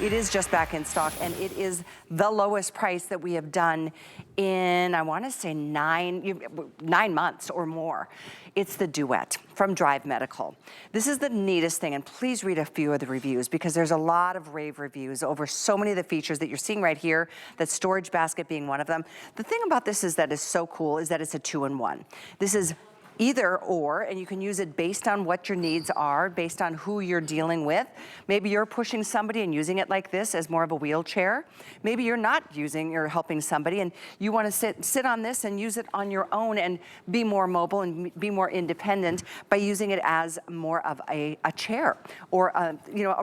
It is just back in stock, and it is the lowest price that we have done in, I want to say 9 months or more. It's the Duet from Drive Medical. This is the neatest thing, and please read a few of the reviews because there's a lot of rave reviews over so many of the features that you're seeing right here, that storage basket being one of them. The thing about this is that is so cool is that it's a 2-in-1. This is either or, and you can use it based on what your needs are, based on who you're dealing with. Maybe you're pushing somebody and using it like this as more of a wheelchair. Maybe you're not using or helping somebody and you want to sit on this and use it on your own and be more mobile and be more independent by using it as more of a chair or a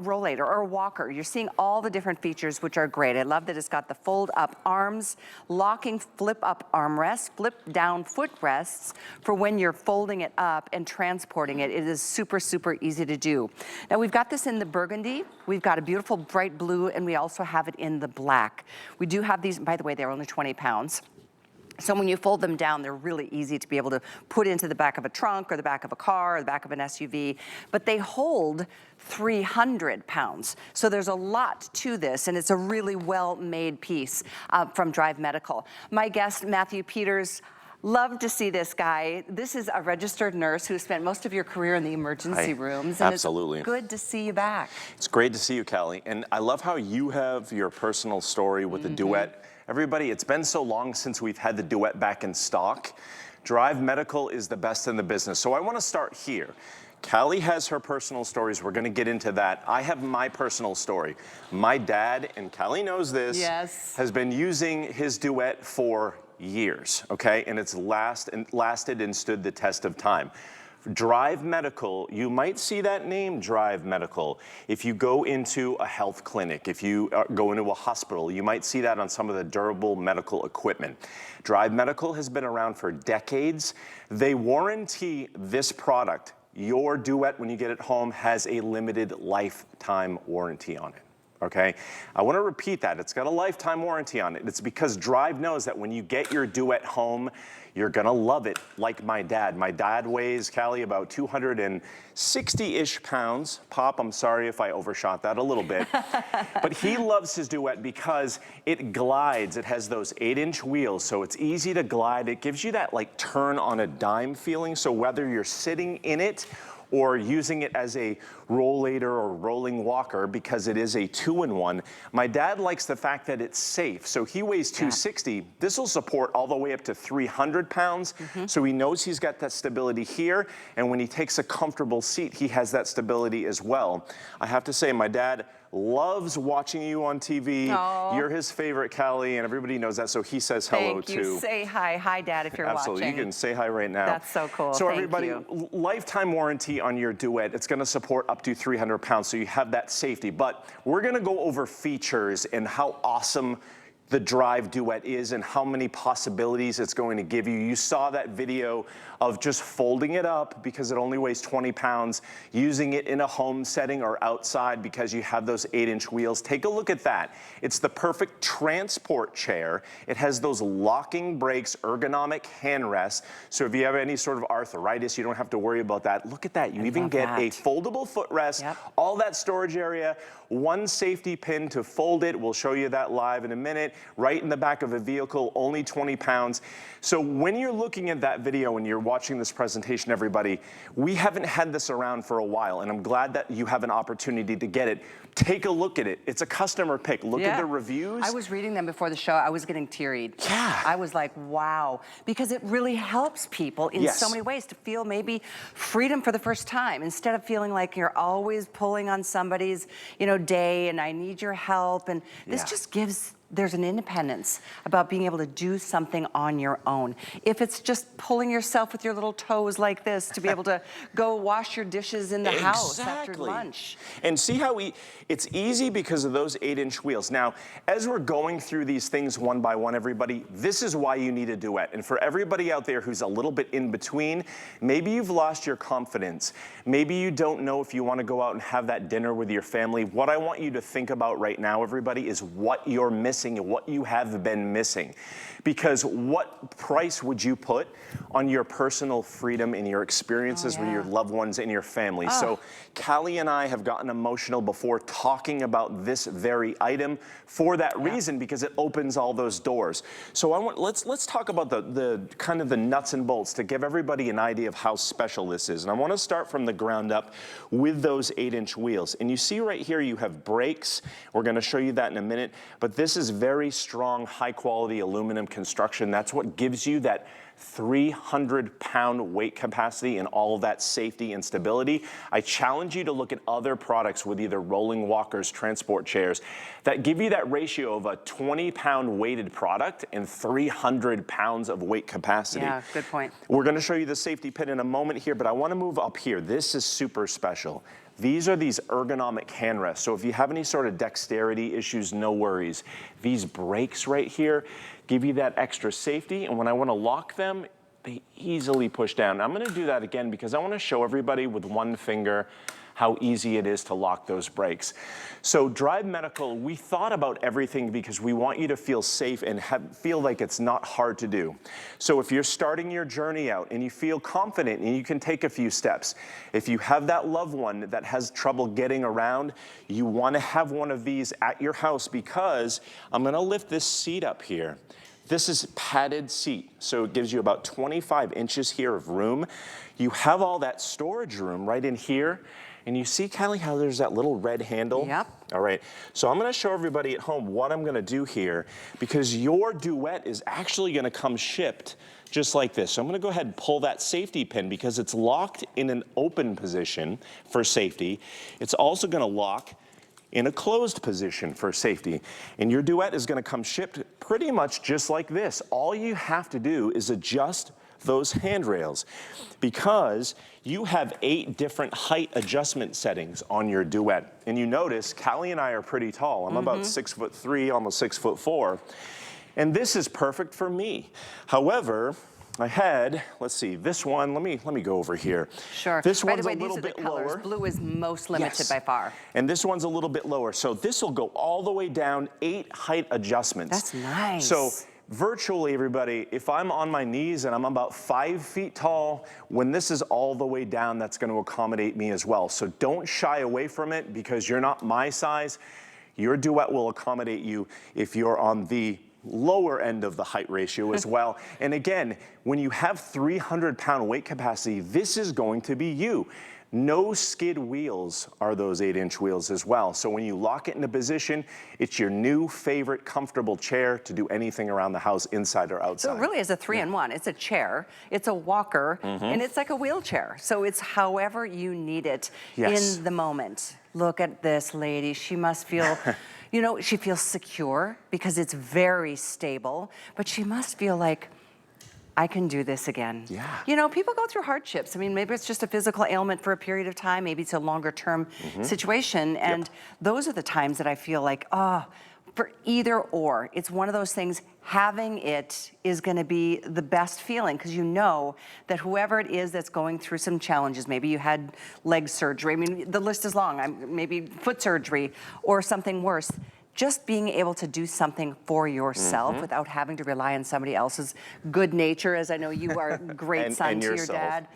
rollator or a walker. You're seeing all the different features, which are great. I love that it's got the fold up arms, locking flip up armrests, flip down footrests for when you're folding it up and transporting it. It is super, super easy to do. Now we've got this in the burgundy, we've got a beautiful bright blue, and we also have it in the black. We do have these, by the way, they're only 20 pounds. So when you fold them down, they're really easy to be able to put into the back of a trunk or the back of a car or the back of an SUV, but they hold 300 pounds. So there's a lot to this, and it's a really well-made piece from Drive Medical. My guest, Matthew Peters, love to see this guy. This is a registered nurse who spent most of your career in the emergency rooms. And absolutely. It's good to see you back. It's great to see you, Callie. And I love how you have your personal story with the Duet. Everybody, it's been so long since we've had the Duet back in stock. Drive Medical is the best in the business. So I want to start here. Callie has her personal stories. We're going to get into that. I have my personal story. My dad, and Callie knows this, has been using his Duet for years, okay? And it's lasted and stood the test of time. Drive Medical, you might see that name, Drive Medical. If you go into a health clinic, if you go into a hospital, you might see that on some of the durable medical equipment. Drive Medical has been around for decades. They warranty this product. Your Duet, when you get it home, has a limited lifetime warranty on it. Okay, I want to repeat that. It's got a lifetime warranty on it. It's because Drive knows that when you get your Duet home, you're gonna love it like my dad. My dad weighs, Callie, about 260-ish pounds. Pop, I'm sorry if I overshot that a little bit. But he loves his Duet because it glides. It has those 8-inch wheels, so it's easy to glide. It gives you that like turn on a dime feeling. So whether you're sitting in it or using it as a rollator or rolling walker, because it is a 2-in-1. My dad likes the fact that it's safe. So he weighs 260. This will support all the way up to 300 pounds. So he knows he's got that stability here. And when he takes a comfortable seat, he has that stability as well. I have to say, my dad loves watching you on TV. Aww. You're his favorite, Callie, and everybody knows that, so he says hello too. Thank you. Say hi. Hi, Dad, if you're Absolutely. watching. You can say hi right now. That's so cool. So Thank everybody, you. Lifetime warranty on your Duet. It's going to support up to 300 pounds, so you have that safety. But we're going to go over features and how awesome the Drive Duet is and how many possibilities it's going to give you. You saw that video of just folding it up because it only weighs 20 pounds, using it in a home setting or outside because you have those 8-inch wheels. Take a look at that. It's the perfect transport chair. It has those locking brakes, ergonomic hand rests. So if you have any sort of arthritis, you don't have to worry about that. Look at that. You even get a foldable footrest, all that storage area, one safety pin to fold it. We'll show you that live in a minute. Right in the back of a vehicle, only 20 pounds. So when you're looking at that video and you're watching this presentation, everybody, we haven't had this around for a while, and I'm glad that you have an opportunity to get it. Take a look at it. It's a customer pick. Look at the reviews. I was reading them before the show. I was getting teary. Yeah. I was like, wow. Because it really helps people in so many ways to feel maybe freedom for the first time instead of feeling like you're always pulling on somebody's, day and I need your help. And this just gives there's an independence about being able to do something on your own. If it's just pulling yourself with your little toes like this to be able to go wash your dishes in the house after lunch. And see how it's easy because of those 8-inch wheels. Now, as we're going through these things one by one, everybody, this is why you need a Duet. And for everybody out there who's a little bit in between, maybe you've lost your confidence. Maybe you don't know if you want to go out and have that dinner with your family. What I want you to think about right now, everybody, is what you're missing missing and what you have been missing. Because what price would you put on your personal freedom and your experiences with your loved ones and your family? So Callie and I have gotten emotional before talking about this very item for that reason, because it opens all those doors. So let's talk about the kind of the nuts and bolts to give everybody an idea of how special this is. And I want to start from the ground up with those 8-inch wheels. And you see right here you have brakes. We're going to show you that in a minute. But this is very strong, high quality aluminum construction. That's what gives you that 300-pound weight capacity and all of that safety and stability. I challenge you to look at other products with either rolling walkers, transport chairs, that give you that ratio of a 20-pound weighted product and 300 pounds of weight capacity. Yeah, good point. We're going to show you the safety pin in a moment here, but I want to move up here. This is super special. These are these ergonomic hand rests. So if you have any sort of dexterity issues, no worries. These brakes right here give you that extra safety. And when I want to lock them, they easily push down. I'm going to do that again because I want to show everybody with one finger how easy it is to lock those brakes. So Drive Medical, we thought about everything because we want you to feel safe and feel like it's not hard to do. So if you're starting your journey out and you feel confident and you can take a few steps, if you have that loved one that has trouble getting around, you want to have one of these at your house, because I'm going to lift this seat up here. This is padded seat, so it gives you about 25 inches here of room. You have all that storage room right in here. And you see, Callie, how there's that little red handle? Yep. All right, so I'm gonna show everybody at home what I'm gonna do here, because your Duet is actually gonna come shipped just like this. So I'm gonna go ahead and pull that safety pin because it's locked in an open position for safety. It's also gonna lock in a closed position for safety. And your Duet is gonna come shipped pretty much just like this. All you have to do is adjust those handrails, because you have 8 different height adjustment settings on your Duet. And you notice Callie and I are pretty tall. I'm about 6'3", almost 6'4", and this is perfect for me. However, I had, let's see, this one, let me go over here. Sure. This By one's the way, a little these are bit the colors. lower. Blue is most limited by far. And this one's a little bit lower. So this will go all the way down, 8 height adjustments. That's nice. So virtually, everybody, if I'm on my knees and I'm about 5 feet tall, when this is all the way down, that's going to accommodate me as well. So don't shy away from it because you're not my size. Your Duet will accommodate you if you're on the lower end of the height ratio as well. And again, when you have 300-pound weight capacity, this is going to be you. No skid wheels are those 8-inch wheels as well. So when you lock it into position, it's your new favorite comfortable chair to do anything around the house, inside or outside. So it really is a 3-in-1. It's a chair, it's a walker, and it's like a wheelchair. So it's however you need it in the moment. Look at this lady. She must feel, you know, she feels secure because it's very stable, but she must feel like, I can do this again. Yeah. You know, people go through hardships. I mean, maybe it's just a physical ailment for a period of time. Maybe it's a longer term situation. And those are the times that I feel like, for either or, it's one of those things, having it is gonna be the best feeling, because you know that whoever it is that's going through some challenges, maybe you had leg surgery, I mean, the list is long, maybe foot surgery or something worse, just being able to do something for yourself without having to rely on somebody else's good nature, as I know you are a great son to your dad.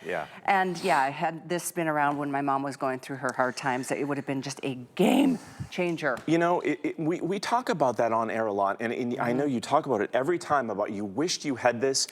And yeah, had this been around when my mom was going through her hard times, it would have been just a game changer. You know, we talk about that on air a lot, and I know you talk about it every time about you wished you had this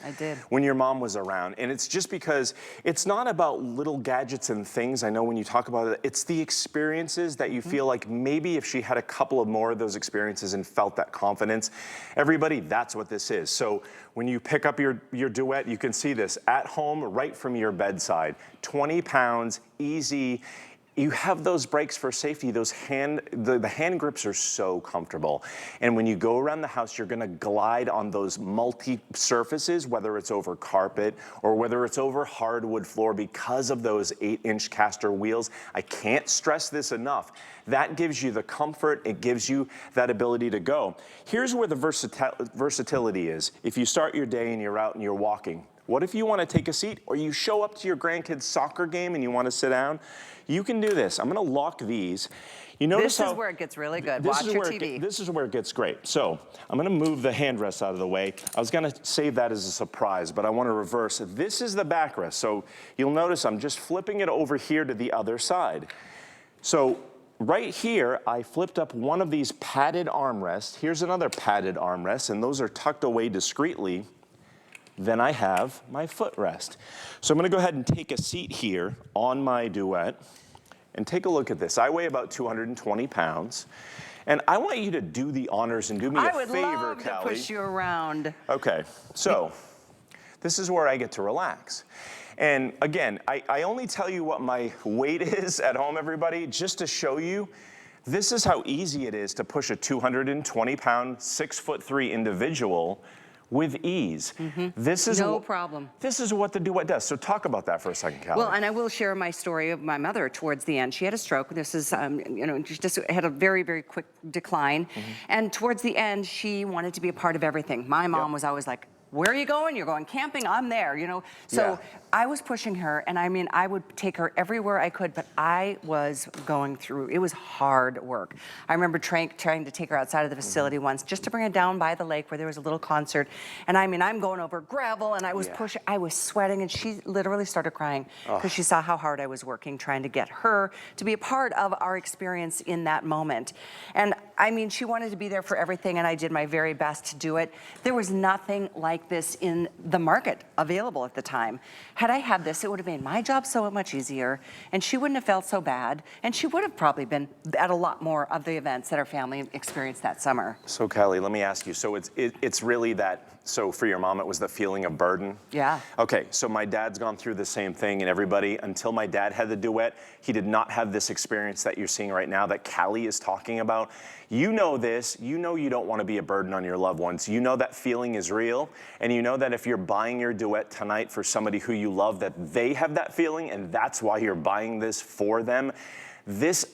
when your mom was around. And it's just because it's not about little gadgets and things. I know when you talk about it, it's the experiences that you feel like maybe if she had a couple of more of those experiences and felt that confidence. Everybody, that's what this is. So when you pick up your Duet, you can see this at home right from your bedside. 20 pounds, easy. You have those brakes for safety. Those the hand grips are so comfortable. And when you go around the house, you're gonna glide on those multi-surfaces, whether it's over carpet or whether it's over hardwood floor, because of those 8-inch caster wheels. I can't stress this enough. That gives you the comfort, it gives you that ability to go. Here's where the versatility is. If you start your day and you're out and you're walking, What if you want to take a seat, or you show up to your grandkids' soccer game and you want to sit down? You can do this. I'm going to lock these. You notice This is where it gets really good. Watch your TV. This is where it gets great. So I'm going to move the handrest out of the way. I was going to save that as a surprise, but I want to reverse it. This is the backrest. So you'll notice I'm just flipping it over here to the other side. So right here, I flipped up one of these padded armrests. Here's another padded armrest, and those are tucked away discreetly. Then I have my footrest. So I'm going to go ahead and take a seat here on my Duet. And take a look at this. I weigh about 220 pounds. And I want you to do the honors and do me a favor, Callie. I would love to push you around. Okay, so this is where I get to relax. And again, I only tell you what my weight is at home, everybody, just to show you. This is how easy it is to push a 220-pound, 6'3" individual with ease. This is no problem. This is what the Duet does. So talk about that for a second, Callie. Well, and I will share my story of my mother towards the end. She had a stroke. This is, you know, she just had a very, very quick decline. And towards the end, she wanted to be a part of everything. My mom was always like, where are you going? You're going camping? I'm there, you know? So I was pushing her, and I mean, I would take her everywhere I could, but I was going through, it was hard work. I remember trying to take her outside of the facility once, just to bring her down by the lake where there was a little concert. And I mean, I'm going over gravel, and I was pushing, I was sweating, and she literally started crying because she saw how hard I was working, trying to get her to be a part of our experience in that moment. And I mean, she wanted to be there for everything, and I did my very best to do it. There was nothing like this in the market available at the time. Had I had this, it would have made my job so much easier, and she wouldn't have felt so bad, and she would have probably been at a lot more of the events that our family experienced that summer. So Callie, let me ask you, so it's really that, so for your mom, it was the feeling of burden? Yeah. Okay, so my dad's gone through the same thing, and everybody, until my dad had the Duet, he did not have this experience that you're seeing right now that Callie is talking about. You know this, you know you don't want to be a burden on your loved ones. You know that feeling is real, and you know that if you're buying your Duet tonight for somebody who you love, that they have that feeling, and that's why you're buying this for them. That's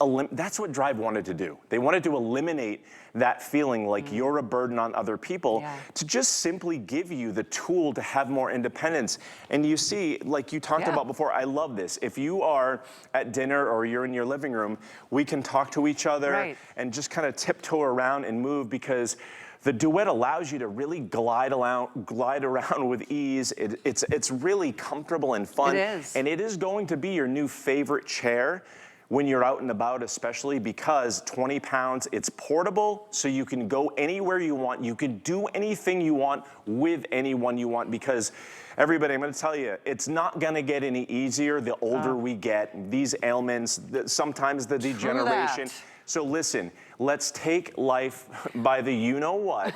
what Drive wanted to do. They wanted to eliminate that feeling like you're a burden on other people, to just simply give you the tool to have more independence. And you see, like you talked about before, I love this. If you are at dinner or you're in your living room, we can talk to each other and just kind of tiptoe around and move, because the Duet allows you to really glide around with ease. It's really comfortable and fun. It is. And it is going to be your new favorite chair when you're out and about, especially because 20 pounds, it's portable, so you can go anywhere you want. You can do anything you want with anyone you want, because everybody, I'm gonna tell you, it's not gonna get any easier the older we get. These ailments, sometimes the degeneration. So listen, let's take life by the you-know-what,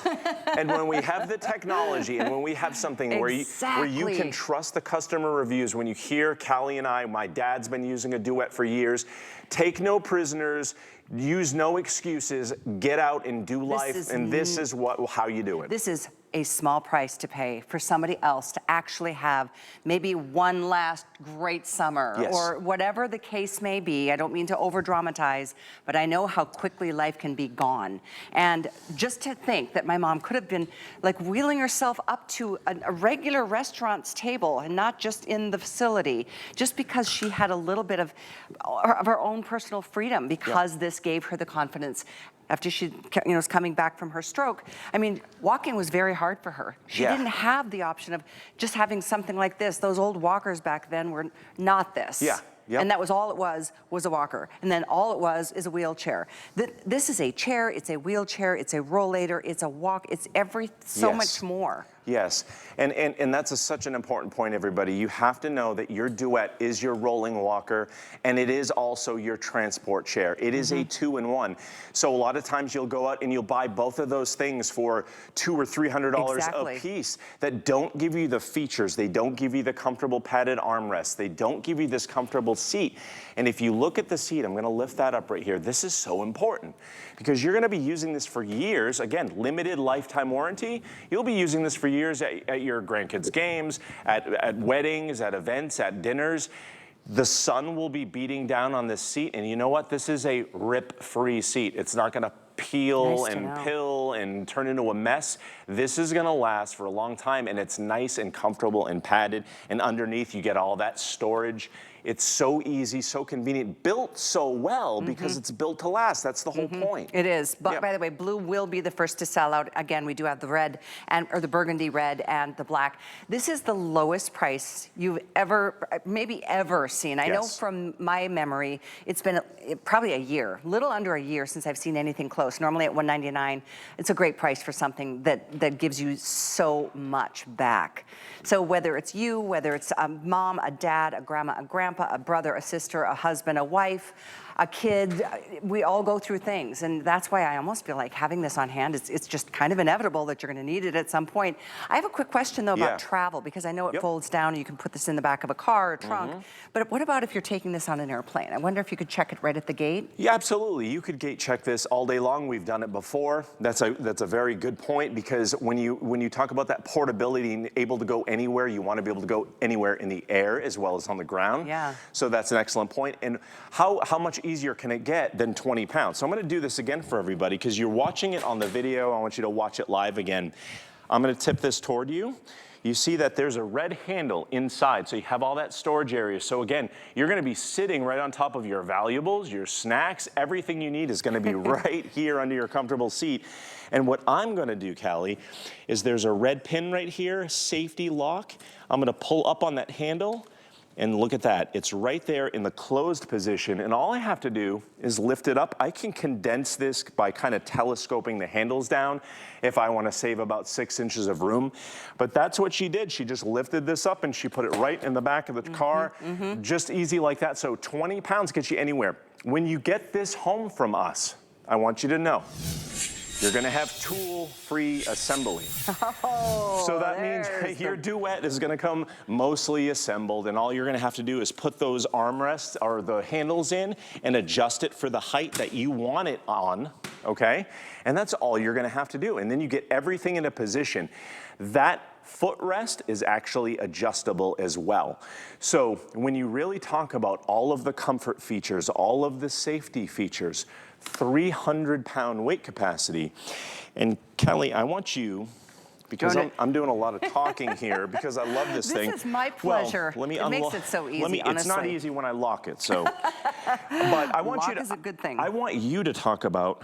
and when we have the technology and when we have something where you can trust the customer reviews, when you hear Callie and I, my dad's been using a Duet for years, take no prisoners, use no excuses, get out and do life, and this is how you do it. This is a small price to pay for somebody else to actually have maybe one last great summer or whatever the case may be. I don't mean to over dramatize, but I know how quickly life can be gone. And just to think that my mom could have been like wheeling herself up to a regular restaurant's table and not just in the facility, just because she had a little bit of her own personal freedom, because this gave her the confidence. After she was coming back from her stroke, I mean, walking was very hard for her. She didn't have the option of just having something like this. Those old walkers back then were not this. And that was all it was a walker. And then all it was is a wheelchair. This is a chair, it's a wheelchair, it's a rollator, it's a walk, it's so much more. Yes, and that's such an important point, everybody. You have to know that your Duet is your rolling walker, and it is also your transport chair. It is a 2-in-1. So a lot of times you'll go out and you'll buy both of those things for $200 or $300 a piece that don't give you the features. They don't give you the comfortable padded armrests. They don't give you this comfortable seat. And if you look at the seat, I'm gonna lift that up right here. This is so important because you're gonna be using this for years. Again, limited lifetime warranty. You'll be using this for years at your grandkids' games, at weddings, at events, at dinners. The sun will be beating down on this seat, and you know what? This is a rip-free seat. It's not gonna peel Nice to and know. pill and turn into a mess. This is gonna last for a long time, and it's nice and comfortable and padded, and underneath you get all that storage. It's so easy, so convenient, built so well because it's built to last. That's the whole point. It is. But Yep. by the way, blue will be the first to sell out. Again, we do have the red or the burgundy red and the black. This is the lowest price you've maybe ever seen. I know Yes. from my memory, it's been probably a year, little under a year since I've seen anything close. Normally at $199, it's a great price for something that gives you so much back. So whether it's you, whether it's a mom, a dad, a grandma, a grandpa, a brother, a sister, a husband, a wife, a kid, we all go through things. And that's why I almost feel like having this on hand, it's just kind of inevitable that you're gonna need it at some point. I have a quick question though about travel, because I know it folds down and you can put this in the back of a car or trunk. But what about if you're taking this on an airplane? I wonder if you could check it right at the gate? Yeah, absolutely. You could gate check this all day long. We've done it before. That's a very good point, because when you talk about that portability and able to go anywhere, you want to be able to go anywhere in the air as well as on the ground. Yeah. So that's an excellent point. And how much easier can it get than 20 pounds? So I'm going to do this again for everybody, because you're watching it on the video. I want you to watch it live again. I'm going to tip this toward you. You see that there's a red handle inside, so you have all that storage area. So again, you're gonna be sitting right on top of your valuables, your snacks, everything you need is gonna be right here under your comfortable seat. And what I'm gonna do, Callie, is there's a red pin right here, safety lock. I'm gonna pull up on that handle, and look at that. It's right there in the closed position, and all I have to do is lift it up. I can condense this by kind of telescoping the handles down if I want to save about 6 inches of room. But that's what she did. She just lifted this up and she put it right in the back of the car. Just easy like that. So 20 pounds gets you anywhere. When you get this home from us, I want you to know, you're gonna have tool-free assembly. Oh, so that means your Duet is gonna come mostly assembled, and all you're gonna have to do is put those armrests or the handles in and adjust it for the height that you want it on, okay? And that's all you're gonna have to do. And then you get everything in a position. That footrest is actually adjustable as well. So when you really talk about all of the comfort features, all of the safety features, 300-pound weight capacity. And Kelly, I want you, because I'm doing a lot of talking here because I love this thing. This is my pleasure. Well, let me it makes it so easy, honestly. It's not easy when I lock it, so. But I want you to. Lock is a good thing. I want you to talk about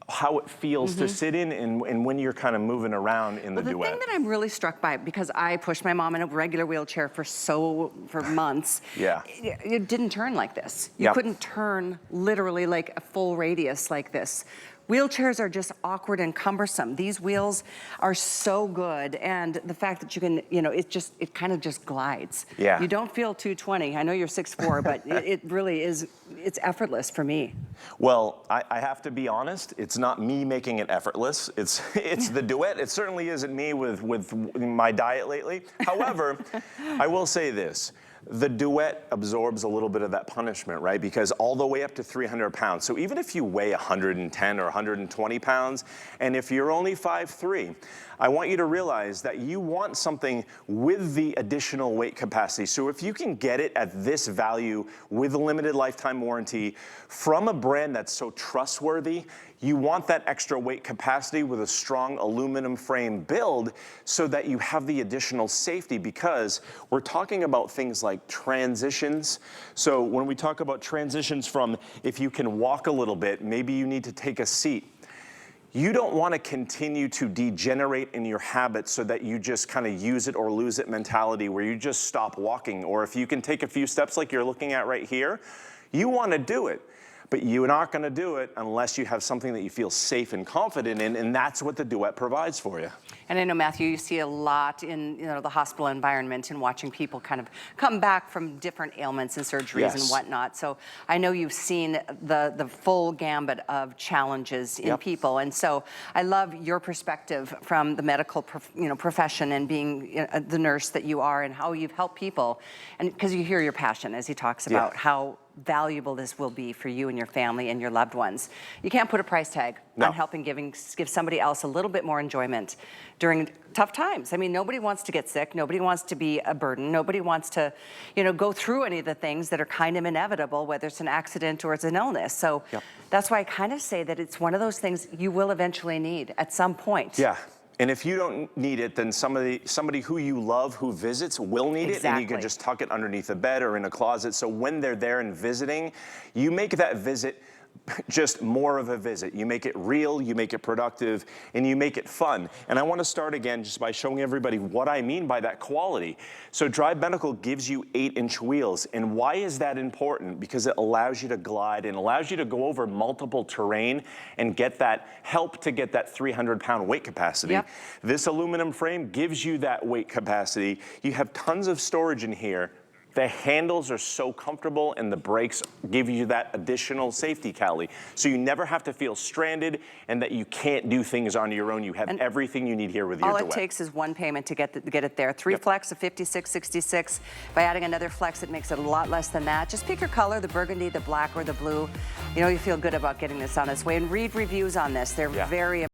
how it feels to sit in and when you're kind of moving around in the Duet. The thing that I'm really struck by, because I pushed my mom in a regular wheelchair for months, it didn't turn like this. You couldn't turn literally like a full radius like this. Wheelchairs are just awkward and cumbersome. These wheels are so good, and the fact that you can, it kind of just glides. Yeah. You don't feel 220. I know you're 6'4", but it really is, it's effortless for me. Well, I have to be honest, it's not me making it effortless. It's the Duet. It certainly isn't me with my diet lately. However, I will say this. The Duet absorbs a little bit of that punishment, right? Because all the way up to 300 pounds. So even if you weigh 110 or 120 pounds, and if you're only 5'3", I want you to realize that you want something with the additional weight capacity. So if you can get it at this value with a limited lifetime warranty from a brand that's so trustworthy, you want that extra weight capacity with a strong aluminum frame build so that you have the additional safety, because we're talking about things like transitions. So when we talk about transitions from if you can walk a little bit, maybe you need to take a seat. You don't want to continue to degenerate in your habits so that you just kind of use it or lose it mentality where you just stop walking. Or if you can take a few steps like you're looking at right here, you want to do it. But you're not going to do it unless you have something that you feel safe and confident in, and that's what the Duet provides for you. And I know, Matthew, you see a lot in the hospital environment and watching people kind of come back from different ailments and surgeries and whatnot. So I know you've seen the full gambit of challenges in people, and so I love your perspective from the medical profession and being the nurse that you are, and how you've helped people, and because you hear your passion as he talks about how valuable this will be for you and your family and your loved ones. You can't put a price tag on helping give somebody else a little bit more enjoyment during tough times. I mean, nobody wants to get sick. Nobody wants to be a burden. Nobody wants to, you know, go through any of the things that are kind of inevitable, whether it's an accident or it's an illness. So that's why I kind of say that it's one of those things you will eventually need at some point. Yeah. And if you don't need it, then somebody who you love who visits will need it, and you can just tuck it underneath a bed or in a closet. So when they're there and visiting, you make that visit just more of a visit. You make it real, you make it productive, and you make it fun. And I want to start again just by showing everybody what I mean by that quality. So Drive Medical gives you 8-inch wheels. And why is that important? Because it allows you to glide and allows you to go over multiple terrain and get that help to get that 300-pound weight capacity. This aluminum frame gives you that weight capacity. You have tons of storage in here. The handles are so comfortable, and the brakes give you that additional safety, Callie. So you never have to feel stranded and that you can't do things on your own. You have everything you need here with your Duet. All it takes is one payment to get it there. 3 flex of $56.66. By adding another flex, it makes it a lot less than that. Just pick your color, the burgundy, the black, or the blue. You know, you feel good about getting this on its way. And read reviews on this. They're very